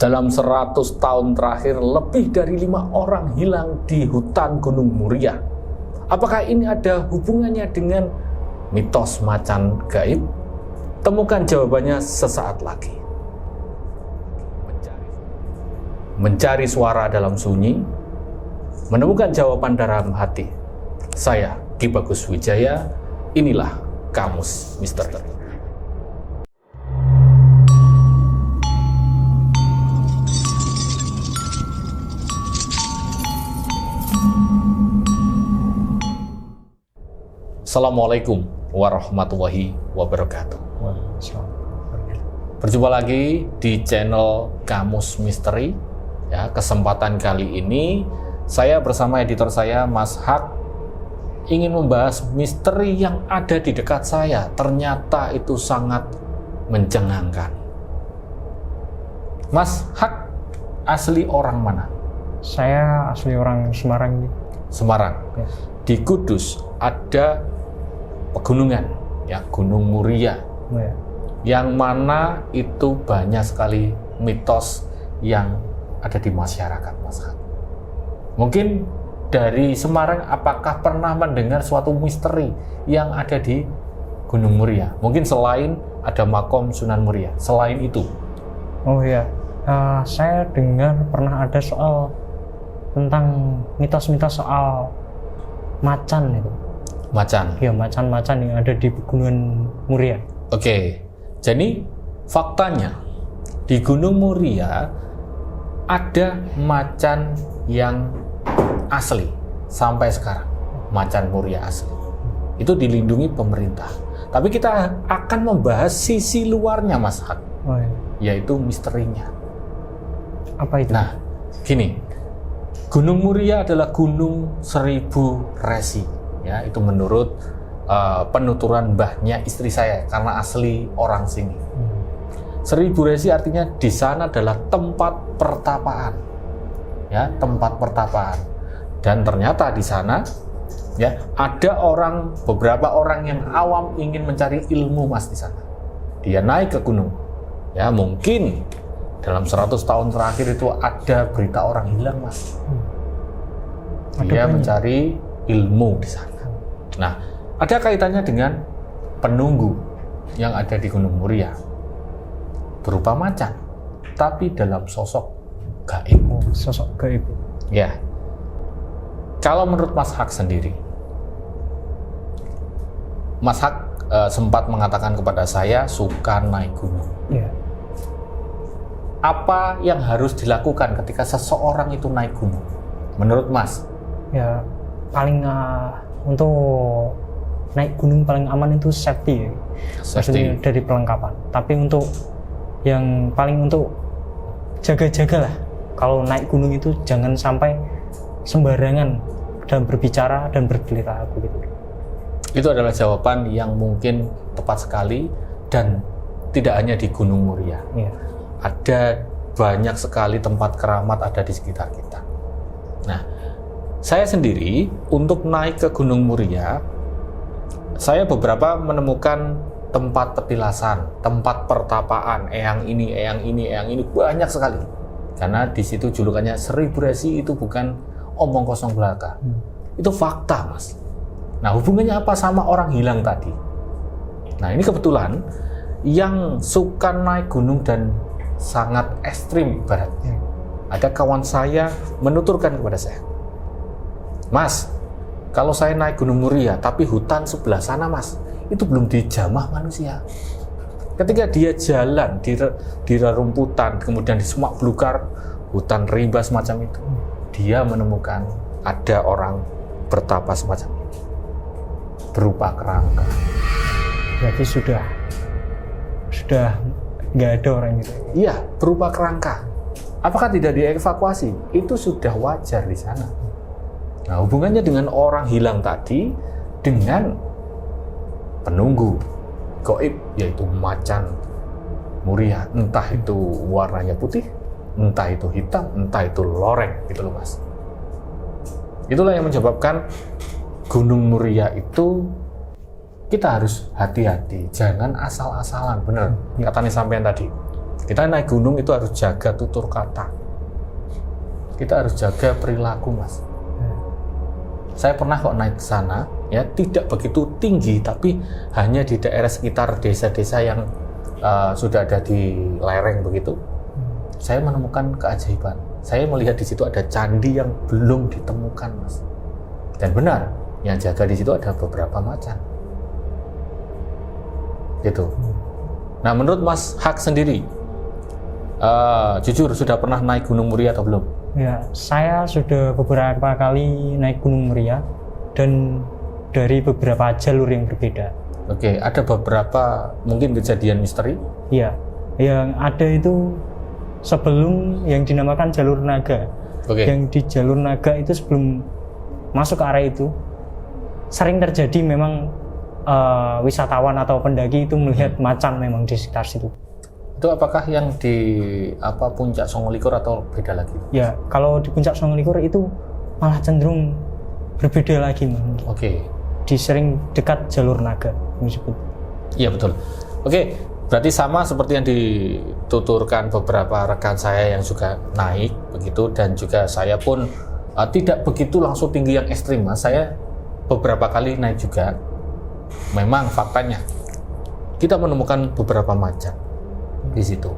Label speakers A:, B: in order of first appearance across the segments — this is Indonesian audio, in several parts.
A: Dalam 100 tahun terakhir, lebih dari 5 orang hilang di hutan Gunung Muria. Apakah ini ada hubungannya dengan mitos macan gaib? Temukan jawabannya sesaat lagi. Mencari suara dalam sunyi, menemukan jawaban dalam hati. Saya, Ki Bagus Wijaya, inilah Kamus Misteri. Assalamualaikum warahmatullahi wabarakatuh. Berjumpa lagi di channel Kamus Misteri. Ya, kesempatan kali ini saya bersama editor saya Mas Hak ingin membahas misteri yang ada di dekat saya. Ternyata itu sangat mencengangkan. Mas Hak asli orang mana?
B: Saya asli orang Semarang.
A: Semarang.
B: Yes.
A: Di Kudus ada pegunungan, ya, Gunung Muria, yang mana itu banyak sekali mitos yang ada di masyarakat, Mas Hak. Mungkin dari Semarang, apakah pernah mendengar suatu misteri yang ada di Gunung Muria? Mungkin selain ada makom Sunan Muria, selain itu?
B: Oh iya, saya dengar pernah ada soal tentang mitos-mitos soal macan itu.
A: Macan?
B: Iya, macan-macan yang ada di Pegunungan Muria.
A: Oke, jadi faktanya di Gunung Muria ada macan yang asli sampai sekarang, macan Muria asli. Itu dilindungi pemerintah. Tapi kita akan membahas sisi luarnya, Mas Hak,
B: Oh iya.
A: yaitu misterinya.
B: Apa itu?
A: Nah, gini, Gunung Muria adalah gunung 1000 resi. Ya, itu menurut penuturan mbahnya istri saya karena asli orang sini. 1000 resi artinya di sana adalah tempat pertapaan, ya, tempat pertapaan. Dan ternyata di sana, ya, ada beberapa orang yang awam ingin mencari ilmu, Mas, di sana. Dia naik ke gunung, ya, mungkin dalam 100 tahun terakhir itu ada berita orang hilang, Mas. Dia mencari ilmu di sana. Nah, ada kaitannya dengan penunggu yang ada di Gunung Muria, berupa macan, tapi dalam sosok gaib.
B: Sosok gaib.
A: Ya. Kalau menurut Mas Hak sendiri, Mas Hak sempat mengatakan kepada saya suka naik gunung.
B: Iya.
A: Apa yang harus dilakukan ketika seseorang itu naik gunung? Menurut Mas?
B: Ya, paling untuk naik gunung paling aman itu safety. Maksudnya dari perlengkapan. Tapi untuk yang paling untuk jaga-jaga lah. Kalau naik gunung itu jangan sampai sembarangan dalam berbicara dan bercerita begitu.
A: Itu adalah jawaban yang mungkin tepat sekali dan tidak hanya di Gunung Muria.
B: Iya.
A: Ada banyak sekali tempat keramat ada di sekitar kita. Nah, saya sendiri untuk naik ke Gunung Muria, saya beberapa menemukan tempat petilasan, tempat pertapaan, eyang ini, banyak sekali. Karena di situ julukannya 1000 resi, itu bukan omong kosong belaka. Itu fakta, Mas. Nah, hubungannya apa sama orang hilang tadi? Nah, ini kebetulan yang suka naik gunung dan sangat ekstrim ibaratnya. Ada kawan saya menuturkan kepada saya, Mas, kalau saya naik Gunung Muria, tapi hutan sebelah sana, Mas, itu belum dijamah manusia. Ketika dia jalan di rerumputan, kemudian di semak belukar, hutan rimba semacam itu, dia menemukan ada orang bertapa semacam ini, berupa kerangka.
B: Berarti sudah nggak ada orang itu.
A: Iya, berupa kerangka. Apakah tidak dievakuasi? Itu sudah wajar di sana. Nah, hubungannya dengan orang hilang tadi dengan penunggu gaib, yaitu macan Muria, entah itu warnanya putih, entah itu hitam, entah itu loreng, gitu loh, Mas. Itulah yang menyebabkan Gunung Muria itu kita harus hati-hati, jangan asal-asalan, bener katanya sampean tadi. Kita naik gunung itu harus jaga tutur kata. Kita harus jaga perilaku, Mas. Saya pernah kok naik ke sana, ya tidak begitu tinggi, tapi hanya di daerah sekitar desa-desa yang sudah ada di lereng begitu. Saya menemukan keajaiban. Saya melihat di situ ada candi yang belum ditemukan, Mas. Dan benar, yang jaga di situ ada beberapa macan. Gitu. Nah, menurut Mas Hak sendiri, jujur sudah pernah naik Gunung Muria atau belum?
B: Ya, saya sudah beberapa kali naik Gunung Muria dan dari beberapa jalur yang berbeda.
A: Oke, ada beberapa mungkin kejadian misteri?
B: Iya, yang ada itu sebelum yang dinamakan jalur naga.
A: Oke.
B: Yang di jalur naga itu sebelum masuk ke area itu sering terjadi memang wisatawan atau pendaki itu melihat macan memang di sekitar situ.
A: Itu apakah yang di puncak Songolikur atau beda lagi?
B: Ya, kalau di puncak Songolikur itu malah cenderung berbeda lagi, Mas.
A: Oke.
B: Di sering dekat jalur naga disebut.
A: Iya, betul. Oke, berarti sama seperti yang dituturkan beberapa rekan saya yang juga naik begitu, dan juga saya pun tidak begitu langsung tinggi yang ekstrim, Mas. Saya beberapa kali naik juga. Memang faktanya kita menemukan beberapa macan di situ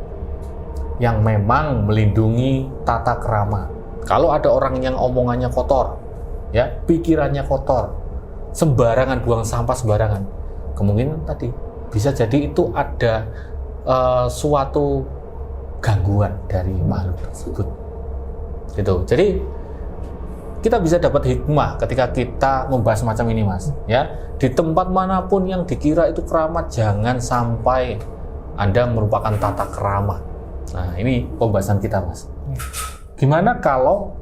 A: yang memang melindungi tata krama. Kalau ada orang yang omongannya kotor, ya, pikirannya kotor, sembarangan buang sampah sembarangan, kemungkinan tadi bisa jadi itu ada suatu gangguan dari makhluk tersebut. Gitu. Jadi kita bisa dapat hikmah ketika kita membahas macam ini, Mas. Ya, di tempat manapun yang dikira itu keramat, jangan sampai Anda merupakan tata krama. Nah, ini pembahasan kita, Mas. Gimana kalau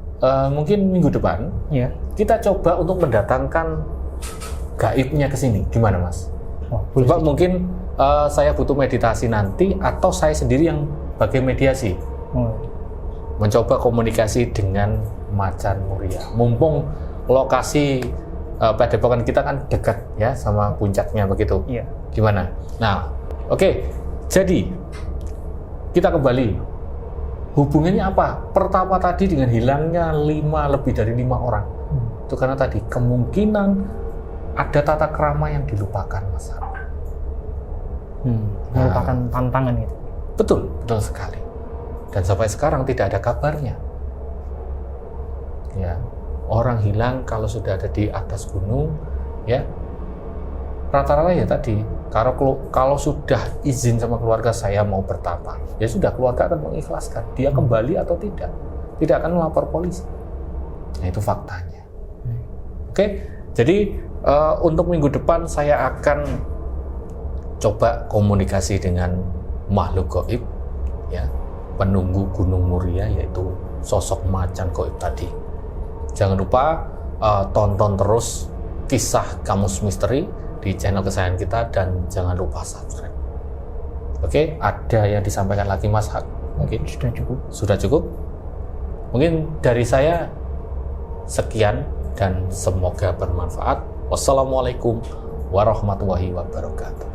A: mungkin minggu depan kita coba untuk mendatangkan gaibnya ke sini, gimana, Mas? Coba mungkin saya butuh meditasi nanti, atau saya sendiri yang bagai mediasi, mencoba komunikasi dengan macan Muria. Mumpung lokasi padepokan kita kan dekat ya sama puncaknya begitu.
B: Iya.
A: Gimana? Nah, oke. Jadi kita kembali. Hubungannya apa? Pertama tadi dengan hilangnya lebih dari 5 orang. Itu karena tadi kemungkinan ada tata krama yang dilupakan, Mas.
B: Merupakan tantangan itu.
A: Betul sekali. Dan sampai sekarang tidak ada kabarnya. Ya, orang hilang kalau sudah ada di atas gunung, ya rata-rata ya tadi. Kalau sudah izin sama keluarga, saya mau bertapa, ya sudah, keluarga akan mengikhlaskan. Dia kembali atau tidak akan melapor polisi. Nah, itu faktanya. Oke, jadi untuk minggu depan saya akan coba komunikasi dengan makhluk gaib, ya, penunggu Gunung Muria, yaitu sosok macan gaib tadi. Jangan lupa tonton terus Kisah Kamus Misteri di channel kesayangan kita, dan jangan lupa subscribe. Oke, ada yang disampaikan lagi, Mas Hak? Mungkin
B: sudah cukup.
A: Sudah cukup. Mungkin dari saya sekian dan semoga bermanfaat. Wassalamualaikum warahmatullahi wabarakatuh.